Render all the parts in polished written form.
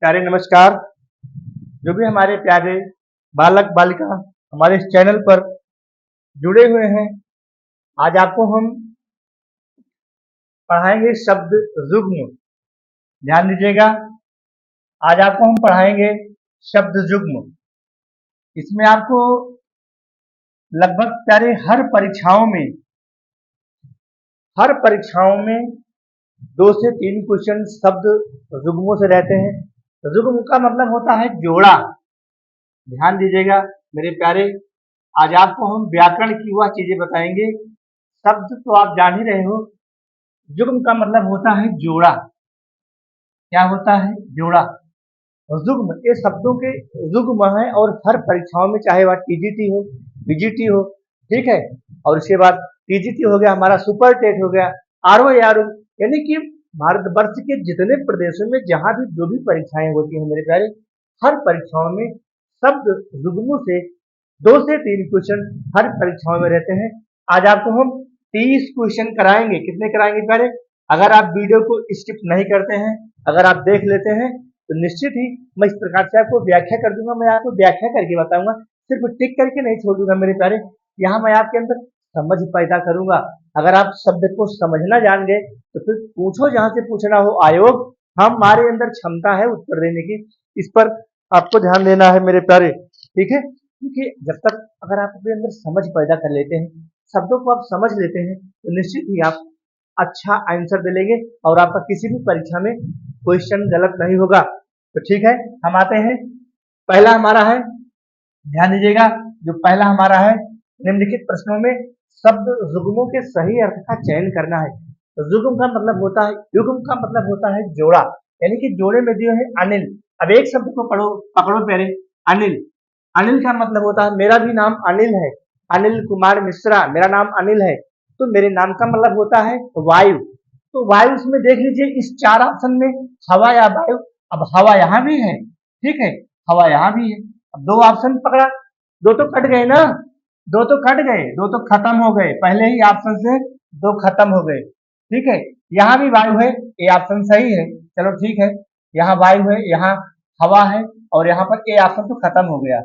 प्यारे नमस्कार। जो भी हमारे प्यारे बालक बालिका हमारे इस चैनल पर जुड़े हुए हैं, आज आपको हम पढ़ाएंगे शब्द युग्म। ध्यान दीजिएगा, आज आपको हम पढ़ाएंगे शब्द युग्म। इसमें आपको लगभग प्यारे हर परीक्षाओं में 2 से 3 क्वेश्चन शब्द युग्मों से रहते हैं। युग्म का मतलब होता है जोड़ा। ध्यान दीजिएगा मेरे प्यारे, आज आपको हम व्याकरण की वह चीजें बताएंगे। शब्द तो आप जान ही रहे हो, युग्म का मतलब होता है जोड़ा। क्या होता है? जोड़ा। और युग्म ये शब्दों के युग्म है और हर परीक्षाओं में, चाहे वह टीजीटी हो, पीजीटी हो, ठीक है। और उसके बाद टीजीटी हो गया, हमारा सुपर टेट हो गया, आरओ यारो, यानी कि भारतवर्ष के जितने प्रदेशों में जहां भी जो भी परीक्षाएं होती हैं मेरे प्यारे, हर परीक्षाओं में शब्द युग्मों से 2 से 3 क्वेश्चन हर परीक्षाओं में रहते हैं। आज आपको हम 30 क्वेश्चन कराएंगे। कितने कराएंगे प्यारे? अगर आप वीडियो को स्किप नहीं करते हैं, अगर आप देख लेते हैं, तो निश्चित ही मैं इस प्रकार से आपको व्याख्या कर दूंगा। मैं आपको व्याख्या करके बताऊंगा, सिर्फ टिक करके नहीं छोड़ दूंगा मेरे प्यारे। यहाँ मैं आपके अंदर समझ पैदा करूंगा। अगर आप शब्द को समझना जान गए तो फिर पूछो, जहां से पूछना हो। आयोग, हमारे अंदर क्षमता है उत्तर देने की। इस पर आपको ध्यान देना है मेरे प्यारे, ठीक है। क्योंकि जब तक अगर आप अपने अंदर समझ पैदा कर लेते हैं, शब्दों को आप समझ लेते हैं, तो निश्चित ही आप अच्छा आंसर दे लेंगे और आपका किसी भी परीक्षा में क्वेश्चन गलत नहीं होगा। तो ठीक है, हम आते हैं। पहला हमारा है, ध्यान दीजिएगा, जो पहला हमारा है, निम्नलिखित प्रश्नों में शब्द युग्मों के सही अर्थ का चयन करना है। तो युग्म का मतलब होता है, युग्म का मतलब होता है जोड़ा, यानी कि जोड़े में दिए है अनिल। अब एक शब्द को पकड़ो प्यारे, अनिल। अनिल का मतलब होता है, मेरा भी नाम अनिल है, अनिल कुमार मिश्रा, मेरा नाम अनिल है। तो मेरे नाम का मतलब होता है वायु। तो वायु उसमें देख लीजिए, इस 4 ऑप्शन में हवा या वायु। अब हवा यहाँ भी है, ठीक है, हवा यहाँ भी है। अब 2 ऑप्शन पकड़ा, 2 तो कट गए ना, 2 तो कट गए, 2 तो खत्म हो गए, पहले ही ऑप्शन से 2 खत्म हो गए, ठीक है। यहाँ भी वायु है, ये ऑप्शन सही है, चलो ठीक है। यहाँ वायु है, यहाँ हवा है, और यहाँ पर ए ऑप्शन तो खत्म हो गया,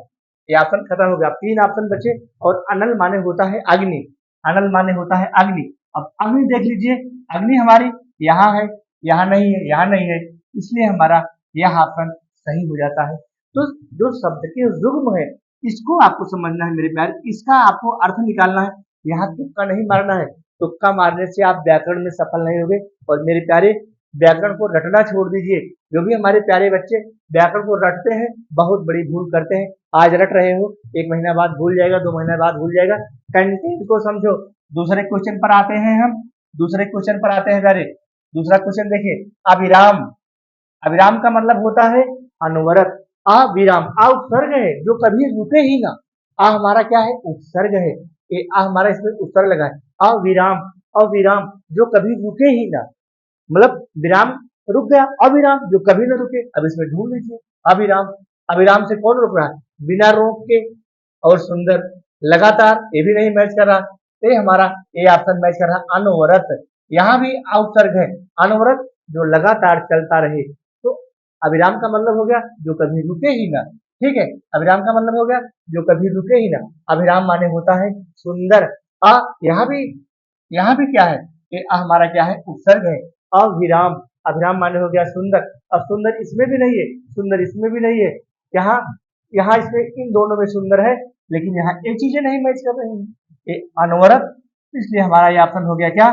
ये ऑप्शन खत्म हो गया। 3 ऑप्शन बचे। और अनल माने होता है अग्नि, अनल माने होता है अग्नि। अब अग्नि देख लीजिए, अग्नि हमारी यहाँ है, यहाँ नहीं है, यहाँ नहीं है, इसलिए हमारा यह ऑप्शन सही हो जाता है। तो जो शब्द के युग्म है, इसको आपको समझना है मेरे प्यारे, इसका आपको अर्थ निकालना है। यहाँ तुक्का नहीं मारना है, तुक्का मारने से आप व्याकरण में सफल नहीं होगे। और मेरे प्यारे, व्याकरण को रटना छोड़ दीजिए। जो भी हमारे प्यारे बच्चे व्याकरण को रटते हैं, बहुत बड़ी भूल करते हैं। आज रट रहे हो, 1 महीना बाद भूल जाएगा, 2 महीना बाद भूल जाएगा। कंटेंट को समझो। दूसरे क्वेश्चन पर आते हैं हम, दूसरे क्वेश्चन पर आते हैं प्यारे। दूसरा क्वेश्चन देखिए, अविराम। अविराम का मतलब होता है अनवरत। अविराम, आ उपसर्ग है जो कभी रुके ही ना। आ हमारा क्या है? उपसर्ग है। ये आ हमारा इसमें उपसर्ग लगा है। अविराम, अविराम जो कभी रुके ही ना, मतलब विराम रुक गया, अविराम जो कभी ना रुके। अब इसमें ढूंढ लीजिए अविराम। अविराम से कौन रुक रहा है? बिना रोक के। और सुंदर, लगातार, ये भी नहीं मैच कर रहा। ये हमारा ये ऑप्शन मैच कर रहा। अनवरत, यहाँ भी उपसर्ग है, अनवरत जो लगातार चलता रहे। तो अविराम का मतलब हो गया जो कभी रुके ही ना, ठीक है। अविराम का मतलब हो गया जो कभी रुके ही ना। अविराम माने होता है सुंदर। अ यहाँ भी क्या है? ये हमारा क्या है? उपसर्ग है। अविराम, अविराम माने हो गया सुंदर। अब सुंदर इसमें भी नहीं है, सुंदर इसमें भी नहीं है। यहाँ यहाँ इसमें इन दोनों में सुंदर है, लेकिन यहाँ ये चीजें नहीं मैच कर रही हैं। ये अनवरत, इसलिए हमारा ये ऑप्शन हो गया क्या?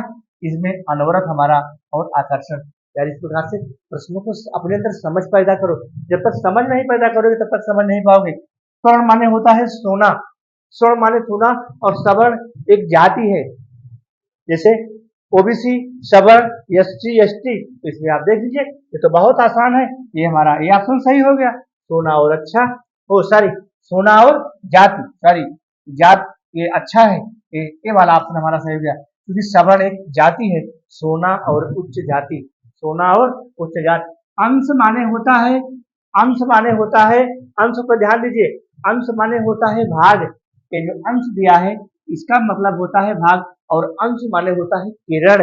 इसमें अनवरत हमारा और आकर्षण। यार इस प्रकार से प्रश्नों को अपने अंदर समझ पैदा करो। जब तक समझ नहीं पैदा करोगे तब तक समझ नहीं पाओगे। स्वर्ण माने होता है सोना, स्वर्ण माने सोना। और सवर्ण एक जाति है, जैसे ओबीसी, सवर्ण, एससी, एसटी। तो इसमें आप देख लीजिए, ये तो बहुत आसान है। ये हमारा ये ऑप्शन सही हो गया, सोना और अच्छा। ओ सॉरी, सोना और जाति, सॉरी जात, ये अच्छा है। ये वाला ऑप्शन हमारा सही हो गया, क्योंकि सवर्ण एक जाति है, सोना और उच्च जाति, सोना और उच्च जाति। अंश माने होता है, अंश माने होता है, अंश पर ध्यान दीजिए, अंश माने होता है भाग। ये जो अंश दिया है, इसका मतलब होता है भाग। और अंश माने होता है किरण,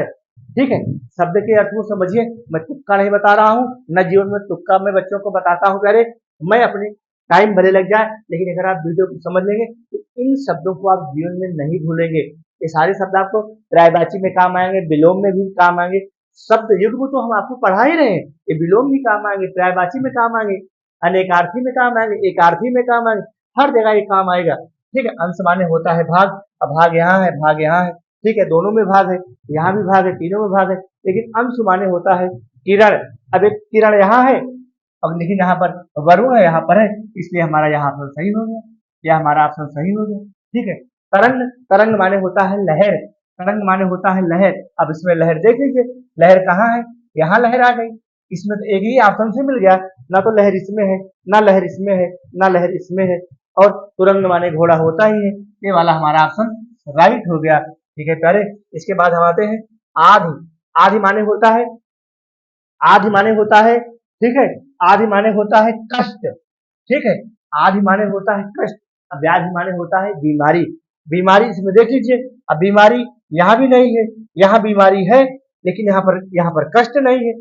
ठीक है, शब्द के अर्थ को समझिए। मैं तुक्का नहीं बता रहा हूँ, न जीवन में तुक्का मैं बच्चों को बताता हूँ। अरे मैं अपने टाइम भले लग जाए, लेकिन अगर आप वीडियो को समझ लेंगे तो इन शब्दों को आप जीवन में नहीं भूलेंगे। ये सारे शब्द आपको पर्यायवाची में काम आएंगे, विलोम में भी काम आएंगे। शब्द युग्म तो हम आपको पढ़ा ही रहे हैं, ये विलोम भी काम आएंगे, पर्यायवाची में काम आएंगे, अनेकार्थी में काम आएंगे, एकार्थी में काम आएंगे, हर जगह ये काम आएगा। ठीक है, अंश माने होता है भाग। अब भाग यहाँ है, भाग यहाँ है, ठीक है, दोनों में भाग है, यहाँ भी भाग है, तीनों में भाग है, लेकिन अंश माने होता है किरण। अब एक किरण यहाँ है, अब लेकिन यहाँ पर वरुण है, यहाँ पर है, इसलिए हमारा यहाँ ऑप्शन सही हो गया, या हमारा ऑप्शन सही हो गया। ठीक है, तरंग, तरंग माने होता है लहर, तरंग माने होता है लहर। अब इसमें लहर देख लीजिए, लहर कहाँ है, यहाँ लहर आ गई, इसमें तो एक ही ऑप्शन से मिल गया, ना तो लहर इसमें है, ना लहर इसमें है, ना लहर इसमें है, और तुरंग माने घोड़ा होता ही है, ये वाला हमारा ऑप्शन राइट हो गया। ठीक है प्यारे, इसके बाद हम आते हैं आधि। आधि माने होता है, आधि माने होता है, ठीक है, आधि माने होता है कष्ट। ठीक है, आधि माने होता है कष्ट। अब व्याधि माने होता है बीमारी, बीमारी इसमें देख लीजिए, अब बीमारी यहाँ भी नहीं है, यहाँ बीमारी है, लेकिन यहाँ पर कष्ट नहीं है।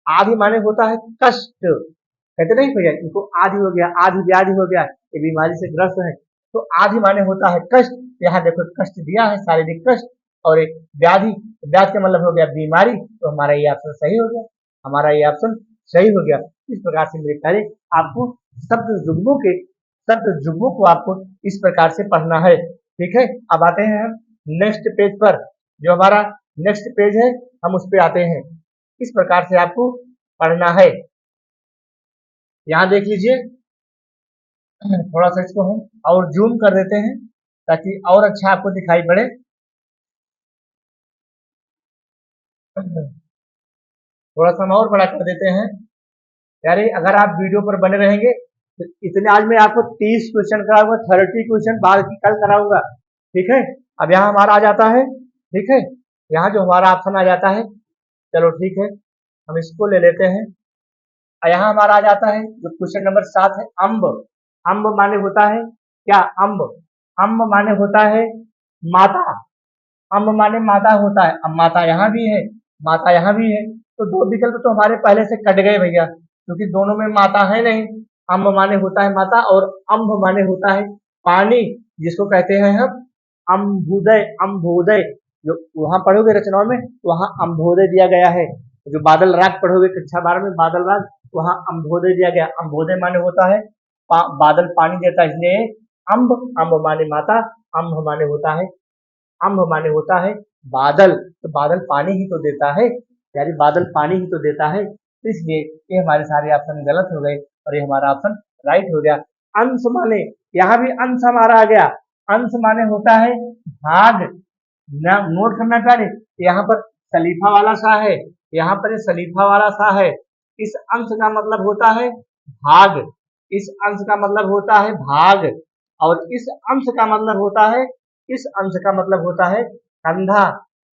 आधि माने होता है कष्ट, कहते नहीं भैया, इनको आधि हो गया, आधि व्याधि हो गया, ये बीमारी से ग्रस्त है, तो आधि माने होता है कष्ट। यहाँ देखो कष्ट दिया है, शारीरिक कष्ट, और एक व्याधि, व्याधि का मतलब हो गया बीमारी, तो हमारा ये ऑप्शन सही हो गया, हमारा ये ऑप्शन सही हो गया। इस प्रकार से मेरे प्यारे आपको शब्द जुग्मों के, शब्द जुग्मों को आपको इस प्रकार से पढ़ना है। ठीक है, अब आते हैं हम नेक्स्ट पेज पर, जो हमारा नेक्स्ट पेज है हम उस पर आते हैं। इस प्रकार से आपको पढ़ना है। यहाँ देख लीजिए, थोड़ा सा इसको हम और जूम कर देते हैं ताकि और अच्छा आपको दिखाई पड़े। थोड़ा सा हम और बड़ा कर देते हैं। यारे अगर आप वीडियो पर बने रहेंगे तो इतने आज मैं आपको 30 क्वेश्चन कराऊंगा, 30 क्वेश्चन बाद की कल कराऊंगा। ठीक है, अब यहाँ हमारा आ जाता है, ठीक है, यहाँ जो हमारा ऑप्शन आ जाता है, चलो ठीक है, हम इसको ले लेते हैं। यहाँ हमारा आ जाता है जो क्वेश्चन नंबर 7 है, अम्ब। अम्ब माने होता है क्या, अम्ब, अम्ब माने होता है माता, अम्ब माने माता होता है। अब माता यहाँ भी है, माता यहाँ भी है, तो दो विकल्प तो हमारे पहले से कट गए भैया, क्योंकि दोनों में माता है नहीं। अम्ब माने होता है माता, और अम्ब माने होता है पानी, जिसको कहते हैं हम अम्बुदय, अम्बोदय। जो वहां पढ़ोगे रचनाओं में, वहां अम्बोदय दिया गया है। जो बादल राग पढ़ोगे कक्षा 12 में, बादल राग, वहां अम्बोदय दिया गया। अम्बोदय माने होता है बादल पानी देता है, इसलिए अम्ब, अम्ब माने माता, अम्ब माने होता है, अम्ब माने होता है बादल, तो बादल पानी ही तो देता है, यानी बादल पानी ही तो देता है, तो इसलिए ये हमारे सारे ऑप्शन गलत हो गए और ये हमारा ऑप्शन राइट हो गया। अंश माने, यहाँ भी अंश हमारा आ गया, अंश माने होता है भाग। नोट करना प्यारे, यहाँ पर सलीफा वाला सा है, यहाँ पर सलीफा वाला सा है, इस अंश का मतलब होता है भाग, इस अंश का मतलब होता है भाग, और इस अंश का मतलब होता है, इस अंश का मतलब होता है कंधा,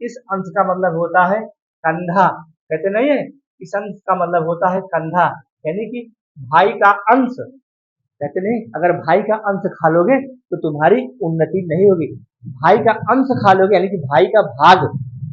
इस अंश का मतलब होता है कंधा, कहते नहीं है, इस अंश का मतलब होता है कंधा, यानी कि भाई का अंश, कहते नहीं, अगर भाई का अंश खा लोगे तो तुम्हारी उन्नति नहीं होगी, भाई का अंश खा लोगे यानी कि भाई का भाग,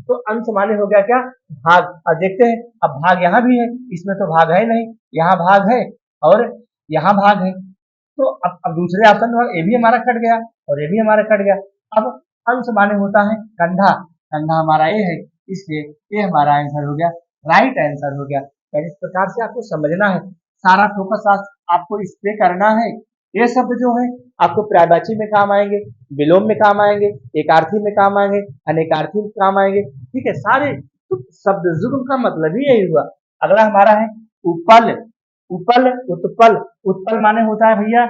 तो अंश माने हो गया क्या, भाग। अब देखते हैं, अब भाग यहाँ भी है, इसमें तो भाग है नहीं, यहाँ भाग है और यहाँ भाग है, तो अब दूसरे ऑप्शन में ये भी हमारा कट गया और ये भी हमारा कट गया। अब अंश माने होता है कंधा, कंधा हमारा ये है, इसलिए ये हमारा आंसर हो गया, राइट आंसर हो गया। तो इस प्रकार से आपको समझना है, सारा फोकस आपको इस पे करना है। ये शब्द जो है आपको पर्यायवाची में काम आएंगे, विलोम में काम आएंगे, एकार्थी में काम आएंगे, अनेकार्थी में काम आएंगे। ठीक है, सारे तो शब्द जुग्म का मतलब ही यही हुआ। अगला हमारा है उपल, उपल, उत्पल, उत्पल माने होता है भैया,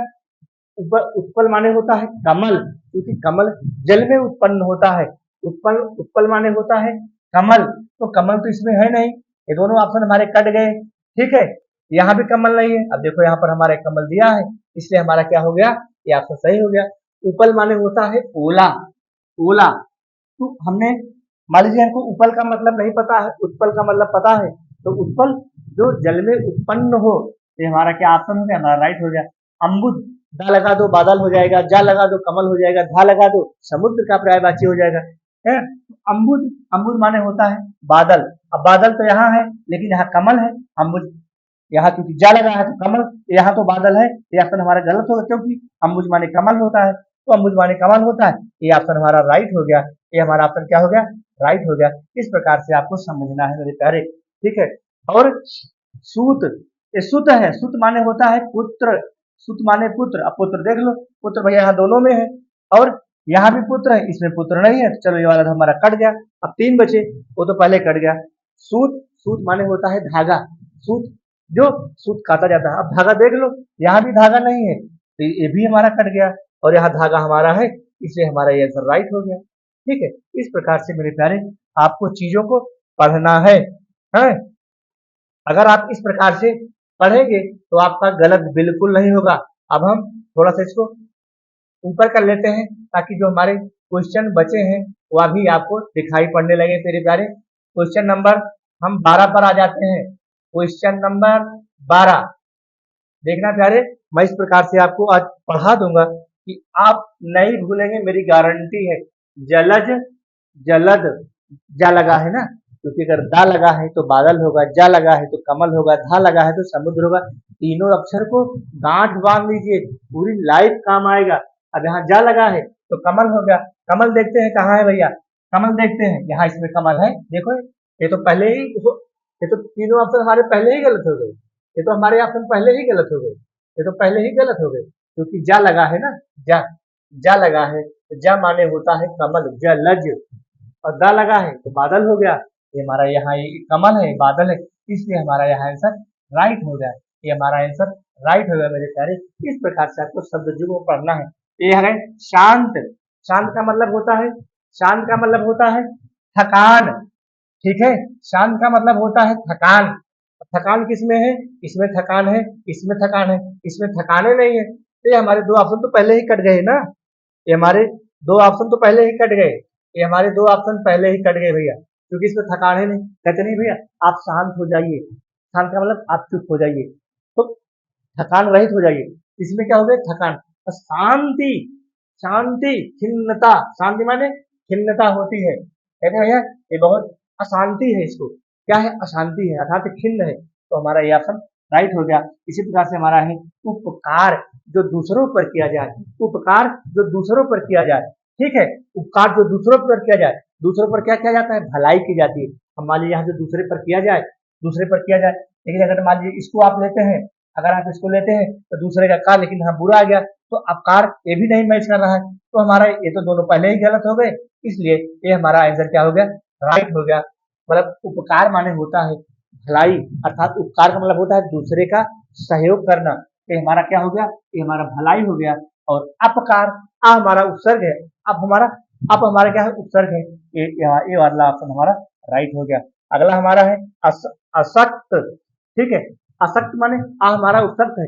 उत्पल माने होता है कमल, क्योंकि कमल जल में उत्पन्न होता है। उत्पल, उत्पल माने होता है कमल, तो कमल तो इसमें है नहीं, ये दोनों ऑप्शन हमारे कट गए। ठीक है, यहाँ भी कमल नहीं है, अब देखो यहाँ पर हमारे कमल दिया है, इसलिए हमारा क्या हो गया, ये ऑप्शन सही हो गया। उपल माने होता है ओला, ओला, तो हमने मान लीजिए हमको उपल का मतलब नहीं पता है, उत्पल का मतलब पता है, तो उत्पल जो जल में उत्पन्न हो, ये हमारा क्या ऑप्शन हो गया, हमारा राइट हो गया। अम्बुद, दा लगा दो बादल हो जाएगा, जा लगा दो कमल हो जाएगा, धा लगा दो समुद्र का पर्यायवाची हो जाएगा, है। अम्बुद, अम्बुद माने होता है बादल, अब बादल तो यहाँ है लेकिन यहाँ कमल है, अम्बुज यहाँ क्योंकि जा लगा है तो कमल, यहाँ तो बादल है, ये ऑप्शन हमारा गलत होगा क्योंकि अम्बुज माने कमल होता है, तो अम्बुज माने कमल होता है, ये ऑप्शन हमारा राइट हो गया, ये हमारा ऑप्शन क्या हो गया, राइट हो गया। इस प्रकार से आपको समझना है मेरे प्यारे, ठीक है। और सूत, ये सुत है, सुत माने होता है पुत्र, सुत माने पुत्र, अब पुत्र देख लो, पुत्र भैया यहाँ दोनों में है, और यहाँ भी पुत्र है, इसमें पुत्र नहीं है, तो चलो ये वाला तो हमारा कट गया, अब 3 बचे, वो तो पहले कट गया। सूत, सूत माने होता है धागा, सूत जो सूत काटा जाता है, अब धागा देख लो, यहाँ भी धागा नहीं है, तो ये भी हमारा कट गया, और यहाँ धागा हमारा है, इसलिए हमारा ये आंसर राइट हो गया, ठीक है। इस प्रकार से मेरे प्यारे आपको चीजों को पढ़ना है, हैं? अगर आप इस प्रकार से पढ़ेंगे तो आपका गलत बिल्कुल नहीं होगा। अब हम थोड़ा सा इसको ऊपर कर लेते हैं ताकि जो हमारे क्वेश्चन बचे हैं वह भी आपको दिखाई पड़ने लगे मेरे प्यारे। क्वेश्चन नंबर हम 12 पर आ जाते हैं। क्वेश्चन नंबर 12 देखना प्यारे, मैं इस प्रकार से आपको आज पढ़ा दूंगा कि आप नहीं भूलेंगे, मेरी गारंटी है। जलज, जलद, जा लगा है ना, क्योंकि अगर दा लगा है तो बादल होगा, जा लगा है तो कमल होगा, धा लगा है तो समुद्र होगा। तीनों अक्षर को गांठ बांध लीजिए, पूरी लाइफ काम आएगा। अब यहाँ जा लगा है तो कमल हो गया, कमल देखते हैं कहाँ है भैया, कमल देखते हैं यहाँ, इसमें कमल है, देखो ये तो पहले ही, ये तो तीनों ऑप्शन हमारे पहले ही गलत हो गए, ये तो हमारे ऑप्शन पहले ही गलत हो गए, ये तो पहले ही गलत हो गए, क्योंकि जा लगा है ना, जा, जा लगा है तो जा माने होता है कमल, जलज, और दा लगा है तो बादल हो गया, ये हमारा यहाँ ये कमल है, बादल है, इसलिए हमारा यहाँ आंसर राइट हो गया, ये हमारा आंसर राइट हो गया मेरे प्यारे। इस प्रकार से आपको शब्द जुगों को पढ़ना है। ये है शांत, शांत का मतलब होता है, शांत का मतलब होता है थकान, ठीक है, शांत का मतलब होता है थकान। थकान किसमें है, इसमें थकान है, इसमें थकान है, इसमें थकाने नहीं है, तो ये हमारे दो ऑप्शन तो पहले ही कट गए ना, ये हमारे दो ऑप्शन तो पहले ही कट गए, ये हमारे दो ऑप्शन पहले ही कट गए भैया, क्योंकि इसमें थकान है नहीं, कहते नहीं भैया आप शांत हो जाइए, शांत का मतलब आप चुप हो जाइए, तो थकान रहित हो जाइए, इसमें क्या हो गया थकान, और शांति, शांति खिन्नता, शांति माने खिन्नता होती है, कहते हैं भैया ये बहुत अशांति है, इसको क्या है, अशांति है, अर्थात खिन्न है, तो हमारा ये ऑप्शन राइट हो गया। इसी प्रकार से हमारा है उपकार, जो दूसरों पर किया जाए, उपकार जो दूसरों पर किया जाए, ठीक है, उपकार जो दूसरों पर किया जाए, दूसरों पर क्या किया जाता है, भलाई की जाती है। हम मान लीजिए यहाँ जो दूसरे पर किया जाए, दूसरे पर किया जाए, लेकिन अगर मान लीजिए इसको आप लेते हैं, अगर आप इसको लेते हैं तो दूसरे का कार, लेकिन यहाँ बुरा आ गया तो अब कार ये भी नहीं मैच कर रहा है, तो हमारा ये तो दोनों पहले ही गलत हो गए, इसलिए ये हमारा आंसर क्या हो गया, राइट हो गया। मतलब उपकार माने होता है भलाई, अर्थात उपकार का मतलब होता है दूसरे का सहयोग करना, ये हमारा क्या हो गया, ये हमारा भलाई हो गया। और अपकार, आ हमारा उपसर्ग है, अब हमारा, अब हमारा क्या है, उपसर्ग है, ये वाला ऑप्शन हमारा राइट हो गया। अगला हमारा है असक्त, ठीक है, असक्त माने आ हमारा उपसर्ग है,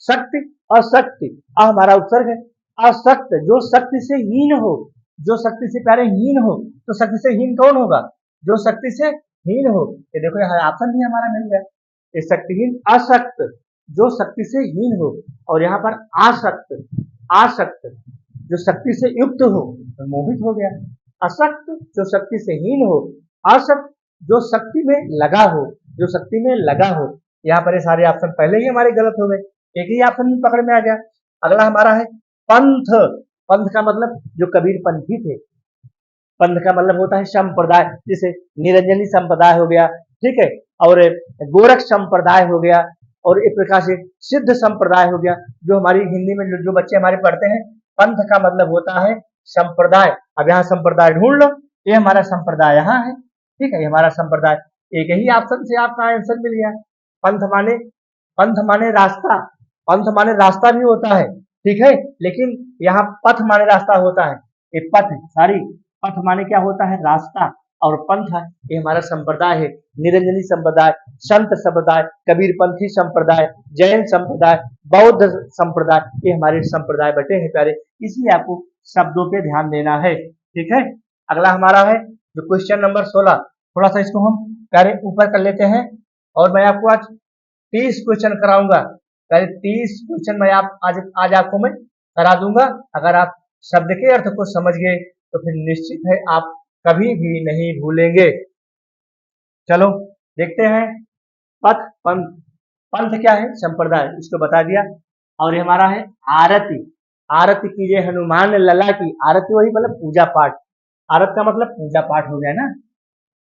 शक्ति अशक्ति, आ हमारा उपसर्ग है, असक्त जो शक्ति से हीन हो, जो शक्ति से प्यारे हीन हो, तो शक्ति से हीन कौन होगा, जो शक्ति से हीन हो, ये देखो यहाँ ऑप्शन भी हमारा मिल गया, ये शक्तिहीन अशक्त, जो शक्ति से हीन हो, और यहाँ पर आसक्त, आसक्त जो शक्ति से युक्त हो, तो मोहित हो गया, अशक्त जो शक्ति से हीन हो, आसक्त जो शक्ति में लगा हो, जो शक्ति में लगा हो। यहाँ पर ये सारे ऑप्शन पहले ही हमारे गलत हो गए, एक ही ऑप्शन पकड़ में आ गया। अगला हमारा है पंथ, पंथ का मतलब जो कबीर पंथी थे, पंथ का मतलब होता है संप्रदाय, जैसे निरंजनी संप्रदाय हो गया, ठीक है, और गोरख संप्रदाय हो गया, और एक प्रकार से सिद्ध संप्रदाय हो गया, जो हमारी हिंदी में जो बच्चे हमारे पढ़ते हैं, पंथ का मतलब होता है संप्रदाय। अब यहाँ संप्रदाय ढूंढ लो, ये हमारा संप्रदाय यहाँ है, ठीक है, ये हमारा संप्रदाय, एक ही ऑप्शन से आपका आंसर मिल गया। पंथ माने, पंथ माने रास्ता, पंथ माने रास्ता भी होता है, ठीक है, लेकिन यहाँ पथ माने रास्ता होता है, ये पथ सारी, पथ माने क्या होता है, रास्ता, और पंथ है, ये हमारा संप्रदाय है, निरंजनी संप्रदाय, संत संप्रदाय, कबीर पंथी संप्रदाय, जैन संप्रदाय, बौद्ध संप्रदाय, ये हमारे संप्रदाय बटे हैं प्यारे, इसलिए आपको शब्दों पे ध्यान देना है, ठीक है। अगला हमारा है जो क्वेश्चन नंबर 16, थोड़ा सा इसको हम प्यारे ऊपर कर लेते हैं, और मैं आपको आज 30 क्वेश्चन कराऊंगा, पहले 30 क्वेश्चन मैं आज आपको मैं करा दूंगा। अगर आप शब्द के अर्थ को समझ गए तो फिर निश्चित है आप कभी भी नहीं भूलेंगे। चलो देखते हैं। पथ पंथ, पंथ क्या है? संप्रदाय, इसको बता दिया। और ये हमारा है आरती, आरती कीजिए हनुमान लला की। आरती वही मतलब पूजा पाठ, आरत का मतलब पूजा पाठ हो गया ना।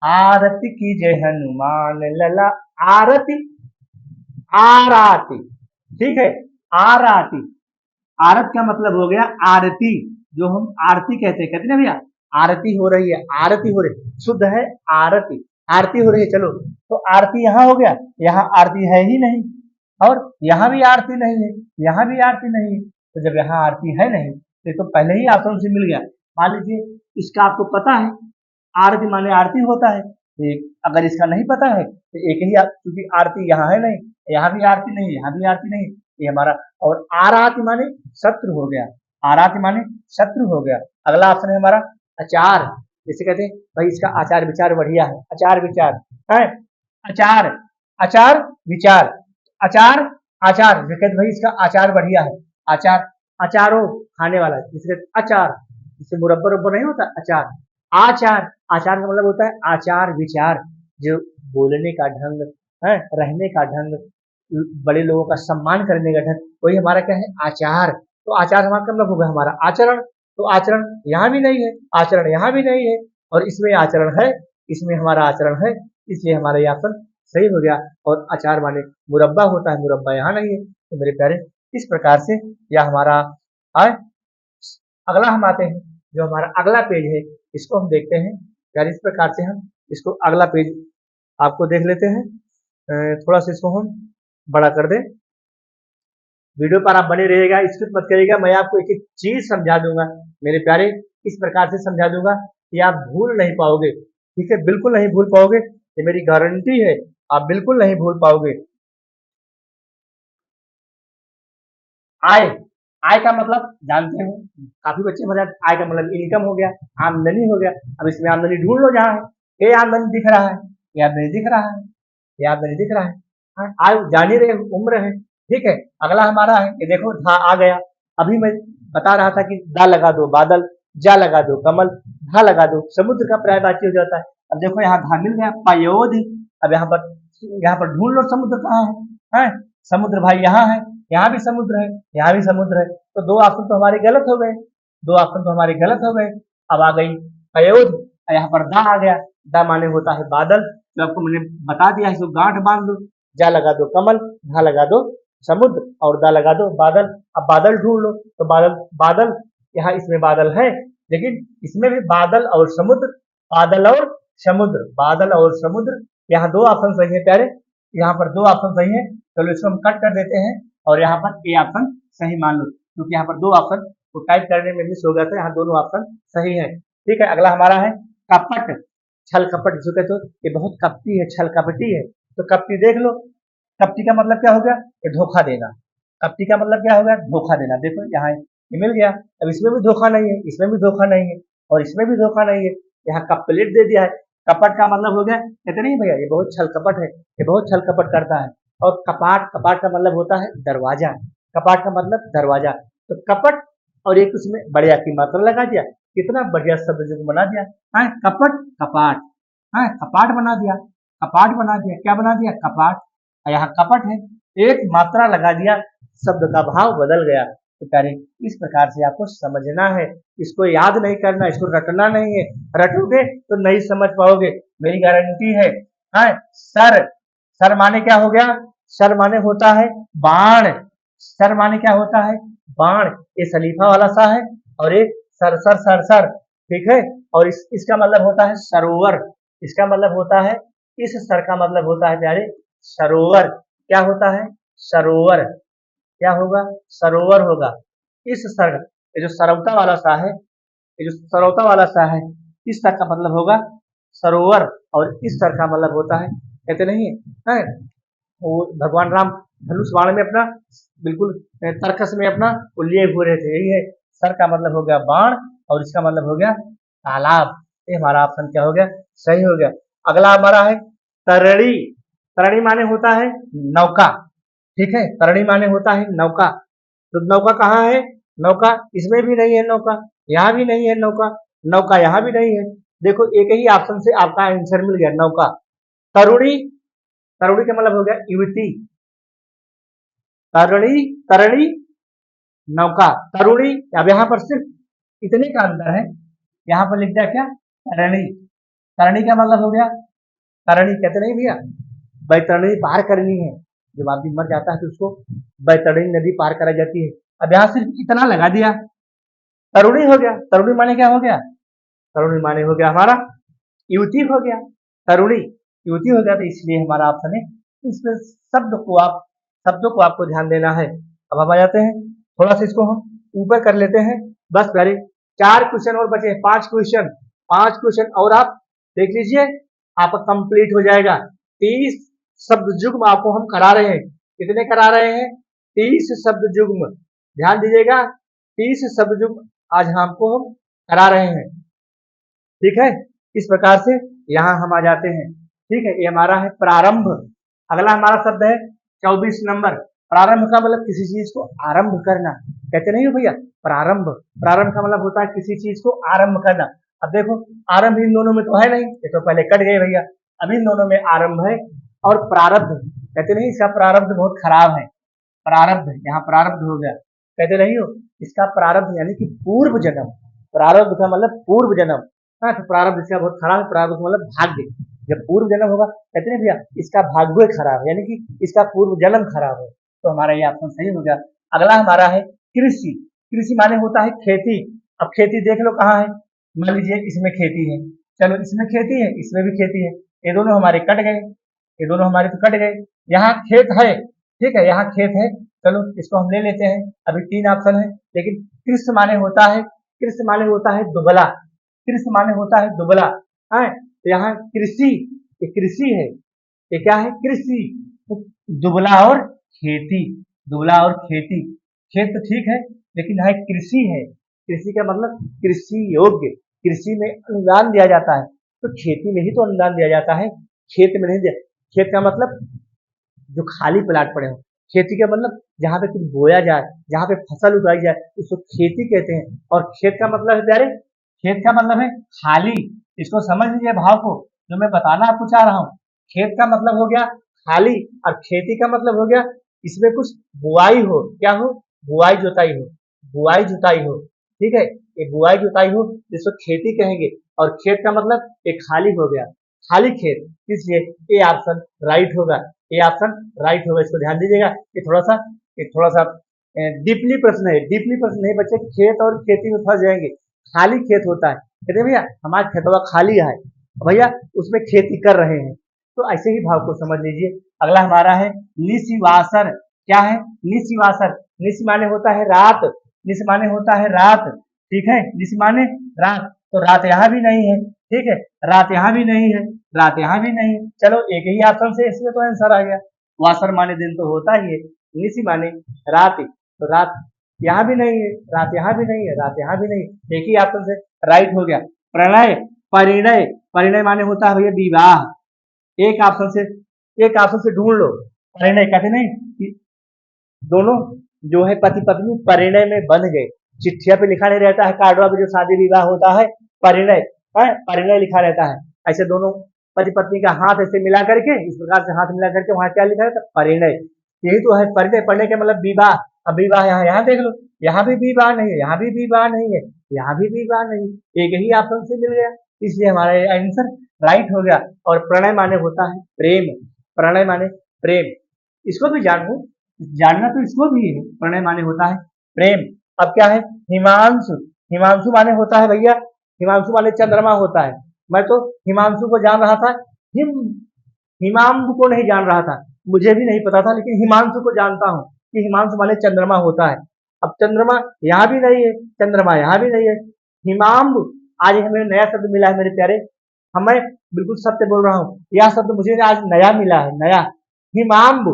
आरती कीजिए हनुमान लला, आरती, आराती, ठीक है, आराती। आरत का मतलब हो गया आरती, जो हम आरती कहते हैं ना भैया, आरती हो रही है, आरती हो रही, शुद्ध है आरती, आरती हो रही है। चलो तो आरती यहाँ हो गया, यहाँ आरती है ही नहीं, और यहाँ भी आरती नहीं है, यहाँ भी आरती नहीं है। तो जब यहाँ आरती है नहीं तो पहले ही ऑप्शन से मिल गया। मान लीजिए इसका आपको पता है, आरती माने आरती होता है, एक अगर इसका नहीं पता है तो एक ही, क्योंकि आरती यहाँ है नहीं, यहाँ भी आरती नहीं, यहाँ भी आरती नहीं, ये हमारा। और आराती माने शत्रु हो गया, आराती माने शत्रु हो गया। अगला ऑप्शन है हमारा अचार, जैसे कहते हैं भाई इसका आचार विचार बढ़िया है, अचार विचार है, अचार, अचार विचार, अचार, आचार, जैसे कहते भाई इसका आचार बढ़िया है, आचार, अचारो खाने वाला, जिसके अचार, जिससे मुरब्बर उब्बर नहीं होता, अचार, आचार, आचार का मतलब होता है आचार विचार, जो बोलने का ढंग है, रहने का ढंग, बड़े लोगों का सम्मान करने का ढंग, वही हमारा क्या है आचार। तो आचार हमारा का मतलब होगा हमारा आचरण। तो आचरण यहाँ भी नहीं है, आचरण यहाँ भी नहीं है, और इसमें आचरण है, इसमें हमारा आचरण है, इसलिए हमारा ये ऑप्शन सही हो गया। और आचार माने मुरब्बा होता है, मुरब्बा यहाँ नहीं है। तो मेरे प्यारे इस प्रकार से यह हमारा है। अगला हम आते हैं, जो हमारा अगला पेज है इसको हम देखते हैं यार, इस प्रकार से हम इसको अगला पेज आपको देख लेते हैं। थोड़ा सा इसको हम बड़ा कर दें। वीडियो पर आप बने रहिएगा, स्किप मत करिएगा, मैं आपको एक एक चीज समझा दूंगा मेरे प्यारे, इस प्रकार से समझा दूंगा कि आप भूल नहीं पाओगे, ठीक है, बिल्कुल नहीं भूल पाओगे, ये मेरी गारंटी है, आप बिल्कुल नहीं भूल पाओगे। आय, आय का मतलब जानते हो, काफी बच्चे मजा, आय का मतलब इनकम हो गया, आमदनी हो गया। अब इसमें आमदनी ढूंढ लो, जहाँ है ये आमदनी दिख रहा है, ये आमदनी दिख रहा है, ये आमदनी दिख रहा है, हाँ, आय जान ही रहे उम्र है, ठीक है। अगला हमारा है, ये देखो धा आ गया, अभी मैं बता रहा था कि दा लगा दो बादल, जा लगा दो कमल, धा लगा दो समुद्र का पर्यायवाची हो जाता है। अब देखो यहाँ धा मिल गया, पायोधि। अब यहाँ पर ढूंढ लो समुद्र कहाँ है, समुद्र भाई यहाँ है, यहाँ भी समुद्र है, यहाँ भी समुद्र है। तो दो ऑप्शन तो हमारे गलत हो गए, दो ऑप्शन तो हमारे गलत हो गए। अब आ गई पयोध, यहाँ पर दा आ गया, दा माने होता है बादल, जो आपको मैंने बता दिया है, इसको गांठ बांध दो, जा लगा दो कमल, धा लगा दो समुद्र, और दा लगा दो बादल। अब बादल ढूंढ लो, तो बादल, बादल यहाँ इसमें बादल है, लेकिन इसमें भी बादल और समुद्र, बादल और समुद्र, बादल और समुद्र, यहाँ दो ऑप्शन सही है प्यारे, यहाँ पर दो ऑप्शन सही है। चलो इसको हम कट कर देते हैं, और यहाँ पर ए ऑप्शन सही मान लो, क्योंकि यहाँ पर दो ऑप्शन को टाइप करने में मिस हो गया था, यहाँ दोनों ऑप्शन सही है, ठीक है। अगला हमारा है कपट, छल कपट जिसको कहते हो, ये बहुत कपटी है, छल कपटी है। तो कपटी देख लो, कपटी का मतलब क्या हो गया, ये धोखा देना, कपटी का मतलब क्या हो गया, धोखा देना। देखो यहाँ ये मिल गया, अब इसमें भी धोखा नहीं है, इसमें भी धोखा नहीं है, और इसमें भी धोखा नहीं है, यहाँ कपलेट दे दिया है। कपट का मतलब हो गया, कहते नहीं भैया ये बहुत छल कपट है, ये बहुत छल कपट करता है। और कपाट, कपाट का मतलब होता है दरवाजा, कपाट का मतलब दरवाजा। तो कपट और एक उसमें बढ़िया की मात्रा लगा दिया, कितना बढ़िया शब्द जो बना दिया, हाँ कपट कपाट, हाँ कपाट बना दिया, कपाट बना दिया, क्या बना दिया, कपाट। यहाँ कपट है, एक मात्रा लगा दिया, शब्द का भाव बदल गया। तो प्यारे इस प्रकार से आपको समझना है, इसको याद नहीं करना, इसको रटना नहीं है, रटोगे तो नहीं समझ पाओगे, मेरी गारंटी है। हाँ सर, सर माने क्या हो गया, सर माने होता है बाण, सर माने क्या होता है बाण, ये सलीफा वाला सा है, और एक सर सर सर सर, ठीक है। और इसका मतलब होता है सरोवर, इसका मतलब होता है, इस सर का मतलब होता है प्यारे सरोवर, क्या होता है सरोवर, क्या होगा सरोवर होगा। इस सर, ये जो सरौता वाला सा है, ये जो सरौता वाला सा है, इस सर का मतलब होगा सरोवर, और इस सर का मतलब होता है, कहते नहीं है वो भगवान राम धनुष बाण में अपना बिल्कुल तर्कस में अपना लिए हुए रहते, यही है। सर का मतलब हो गया बाण, और इसका मतलब हो गया तालाब। ये हमारा ऑप्शन क्या हो गया, सही हो गया। अगला हमारा है तरणी, तरणी माने होता है नौका, ठीक है, तरणी माने होता है नौका। तो नौका कहाँ है, नौका इसमें भी नहीं है, नौका यहाँ भी नहीं है, नौका, नौका यहाँ भी नहीं है। देखो एक ही ऑप्शन से आपका आंसर मिल गया नौका, तरुणी, तरुणी का मतलब हो गया युवती, तरणी, तरणी नौका, तरुणी। अब यहाँ पर सिर्फ इतने का अंतर है, यहाँ पर लिख दिया क्या, तरणी। तरणी का मतलब हो गया, तरणी कहते नहीं भैया, बैतरणी पार करनी है, जब आदमी मर जाता है तो उसको बैतरणी नदी पार कराई जाती है। अब यहाँ सिर्फ इतना लगा दिया, तरुणी हो गया। तरुणी माने क्या हो गया, तरुणी माने हो गया हमारा युवती हो गया, तरुणी युवती हो गया, तो इसलिए हमारा ऑप्शन है। इसमें शब्दों को आपको ध्यान देना है। अब हम आ जाते हैं, थोड़ा सा इसको हम ऊपर कर लेते हैं, बस प्यारे 4 क्वेश्चन और बचे, 5 क्वेश्चन, 5 क्वेश्चन और आप देख लीजिए, आपका कंप्लीट हो जाएगा। 30 शब्द युग्म आपको हम करा रहे हैं। कितने करा रहे हैं, 30 शब्द युग्म, ध्यान दीजिएगा, 30 शब्द युग्म आज हमको हम करा रहे हैं, ठीक है। इस प्रकार से यहाँ हम आ जाते हैं, ठीक है। ये हमारा है प्रारंभ। अगला हमारा शब्द है 24 नंबर। प्रारंभ का मतलब किसी चीज को आरंभ करना, कहते नहीं हो भैया, प्रारंभ। प्रारंभ का मतलब होता है किसी चीज को आरंभ करना। अब देखो, आरंभ इन दोनों में तो है नहीं, ये तो पहले कट गए भैया। अब इन दोनों में आरंभ है और प्रारब्ध, कहते नहीं इसका प्रारब्ध बहुत खराब है, प्रारब्ध, यहाँ प्रारब्ध हो गया, कहते नहीं हो इसका प्रारब्ध यानी कि पूर्व जन्म। प्रारब्ध का मतलब पूर्व जन्म, हाँ, तो प्रारब्ध इसका बहुत खराब है, प्रारब्ध का मतलब भाग्य। जब पूर्व जन्म होगा, कहते नहीं भैया इसका भाग्य खराब है, यानी कि इसका पूर्व जन्म खराब है, तो हमारा ये ऑप्शन सही हो गया। अगला हमारा है कृषि। कृषि माने होता है खेती। अब खेती देख लो कहाँ है, मान लीजिए इसमें खेती है, चलो इसमें खेती है, इसमें भी खेती है, ये दोनों हमारे कट गए, ये दोनों हमारे तो कट गए। यहाँ खेत है, ठीक है, यहाँ खेत है, चलो इसको हम ले लेते हैं। अभी 3 ऑप्शन है, लेकिन कृषि माने होता है, कृषि माने होता है दुबला, कृषि माने होता है दुबला, है, तो यहाँ कृषि, ये कृषि है, ये क्या है, कृषि, तो दुबला और खेती, दुबला और खेती, खेत तो ठीक है, लेकिन यहाँ कृषि है। कृषि का मतलब कृषि योग्य, कृषि में अनुदान दिया जाता है, तो खेती में ही तो अनुदान दिया जाता है, खेत में नहीं दिया। खेत का मतलब जो खाली प्लाट पड़े हो, खेती का मतलब जहाँ पे कुछ बोया जाए, जहाँ पे फसल उगाई जाए, उसको खेती कहते हैं। और खेत का मतलब है प्यारे, खेत का मतलब है खाली, इसको समझ लीजिए भाव को, जो मैं बताना आपको चाह रहा हूँ। खेत का मतलब हो गया खाली, और खेती का मतलब हो गया इसमें कुछ बुआई हो, क्या हो, बुआई जुताई हो, बुआई जुताई हो, ठीक है, ये बुआई जुताई हो जिसको खेती कहेंगे। और खेत का मतलब ये खाली हो गया, खाली खेत, इसलिए ये ऑप्शन राइट होगा, ये ऑप्शन राइट होगा, इसको ध्यान दीजिएगा। ये थोड़ा सा डीपली प्रश्न है, डीपली प्रश्न नहीं बच्चे, खेत और खेती में फंस जाएंगे। खाली खेत होता है, कहते भैया हमारा खेतवा खाली है, भैया उसमें खेती कर रहे हैं, तो ऐसे ही भाव को समझ लीजिए। अगला हमारा है निशिवासर। क्या है, निशिवासर। निश माने होता है रात, निश माने होता है रात, ठीक है, निश माने रात, तो रात यहाँ भी नहीं है, ठीक है, रात यहाँ भी नहीं है, रात यहाँ भी नहीं है, चलो एक ही ऑप्शन से इसमें तो आंसर आ गया। वासर माने दिन तो होता ही है, निशी माने रात, तो रात यहाँ भी नहीं है, रात यहाँ भी नहीं है, रात यहाँ भी नहीं, एक ही ऑप्शन से राइट हो गया। प्रणय, परिणय, परिणय माने होता है भैया विवाह, एक ऑप्शन से, एक ऑप्शन से ढूंढ लो। परिणय कहते नहीं कि दोनों जो है पति पत्नी परिणय में बंध गए, चिट्ठिया पे लिखा नहीं रहता है, कार्डवा पे जो शादी विवाह होता है परिणय है, परिणय लिखा रहता है, ऐसे दोनों पति पत्नी का हाथ ऐसे मिला करके, इस प्रकार से हाथ मिला करके वहां क्या लिखा रहता है, परिणय, यही तो है परिणय। परिणय का मतलब विवाह। अब विवाह यहाँ, यहाँ देख लो, यहाँ भी विवाह नहीं है, यहाँ भी विवाह नहीं है, यहाँ भी विवाह नहीं, एक ही ऑप्शन से मिल गया, इसलिए हमारा आंसर राइट हो गया। और प्रणय माने होता है प्रेम, प्रणय माने प्रेम, इसको भी जानू, जानना तो इसको भी है, प्रणय माने होता है प्रेम। अब क्या है, हिमांशु, हिमांशु माने होता है भैया, हिमांशु माने चंद्रमा होता है, मैं तो हिमांशु को जान रहा था, हिम हिमांशु को नहीं जान रहा था, मुझे भी नहीं पता था, लेकिन हिमांशु को जानता हूँ कि हिमांशु माने चंद्रमा होता है। अब चंद्रमा यहाँ भी नहीं है, चंद्रमा यहाँ भी नहीं है, हिमांबु, आज हमें नया शब्द मिला है मेरे प्यारे, हमें बिल्कुल सत्य बोल रहा हूँ, यह शब्द मुझे आज नया मिला है, नया, हिमांबु,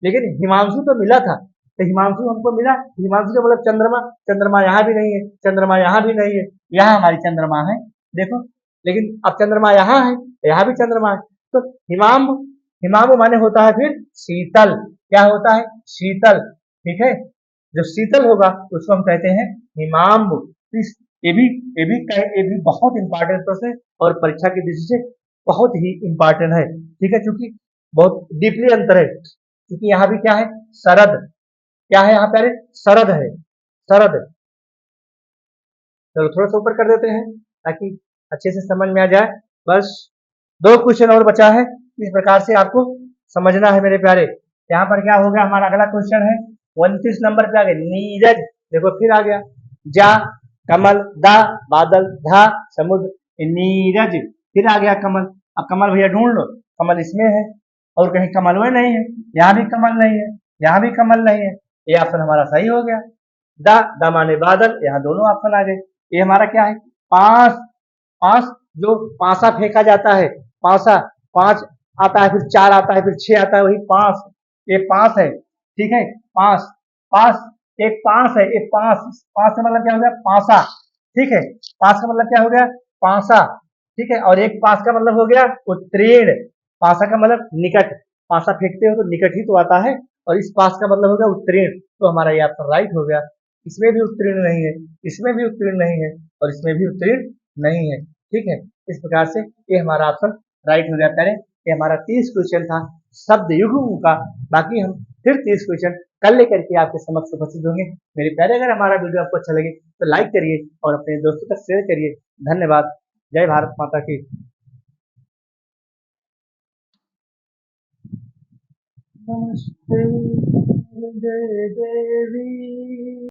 लेकिन हिमांशु तो मिला था, तो हिमांशु हमको मिला, हिमांशु का मतलब चंद्रमा, चंद्रमा यहाँ भी नहीं है, चंद्रमा यहाँ भी नहीं है, यहाँ हमारी चंद्रमा है, देखो, लेकिन अब चंद्रमा यहाँ है, यहाँ भी चंद्रमा है, तो हिमांबु, हिमांबु माने होता है फिर शीतल, क्या होता है, शीतल, ठीक है, जो शीतल होगा उसको हम कहते हैं हिमांबु। ये भी बहुत इंपॉर्टेंट प्रश्न है और परीक्षा की दृष्टि से बहुत ही इंपॉर्टेंट है, ठीक है, क्योंकि बहुत डीपली अंतर है, क्योंकि यहाँ भी क्या है, सरद, क्या है यहाँ पे, अरे सरद है, सरद। चलो थोड़ा सा ऊपर कर देते हैं ताकि अच्छे से समझ में आ जाए। बस 2 क्वेश्चन और बचा है, इस प्रकार से आपको समझना है मेरे प्यारे। यहाँ पर क्या होगा, हमारा अगला क्वेश्चन है 29 नंबर पे आ गया नीरज, देखो फिर आ गया, जा, कमल, दा, बादल, धा, समुद्र, नीरज, फिर आ गया कमल। अब कमल भैया ढूंढ लो, कमल इसमें है और कहीं कमल में नहीं है, यहाँ भी कमल नहीं है, यहाँ भी कमल नहीं है, ये ऑप्शन हमारा सही हो गया। दा, दा माने बादल, यहाँ दोनों ऑप्शन आ गए। ये हमारा क्या है, पांच, पांच, जो पांसा फेंका जाता है, पांसा, 5 आता है, फिर 4 आता है, फिर 6 आता है, वही पांस, ये पांस है, ठीक है, पांस, पांस, एक पांस है, एक पांस, पांस का मतलब क्या हो गया, पांसा, ठीक है, पांस का मतलब क्या हो गया, पांसा, ठीक है, और एक पांस का मतलब हो गया उत्तीर्ण, पांसा का मतलब निकट, पांसा फेंकते हो तो निकट ही तो आता है, और इस पास का मतलब हो गया उत्तीर्ण, तो हमारा ये ऑप्शन राइट हो गया। इसमें भी उत्तीर्ण नहीं है, इसमें भी उत्तीर्ण नहीं है, और इसमें भी उत्तीर्ण नहीं है, ठीक है। इस प्रकार से ये हमारा ऑप्शन राइट हो गया प्यारे। ये हमारा 30 क्वेश्चन था शब्द युग्म का। बाकी हम फिर 30 क्वेश्चन कल लेकर के आपके समक्ष उपस्थित होंगे। मेरे प्यारे, अगर हमारा वीडियो आपको अच्छा लगे तो लाइक करिए और अपने दोस्तों तक शेयर करिए। धन्यवाद। जय भारत माता की। नमस्ते जय देवी।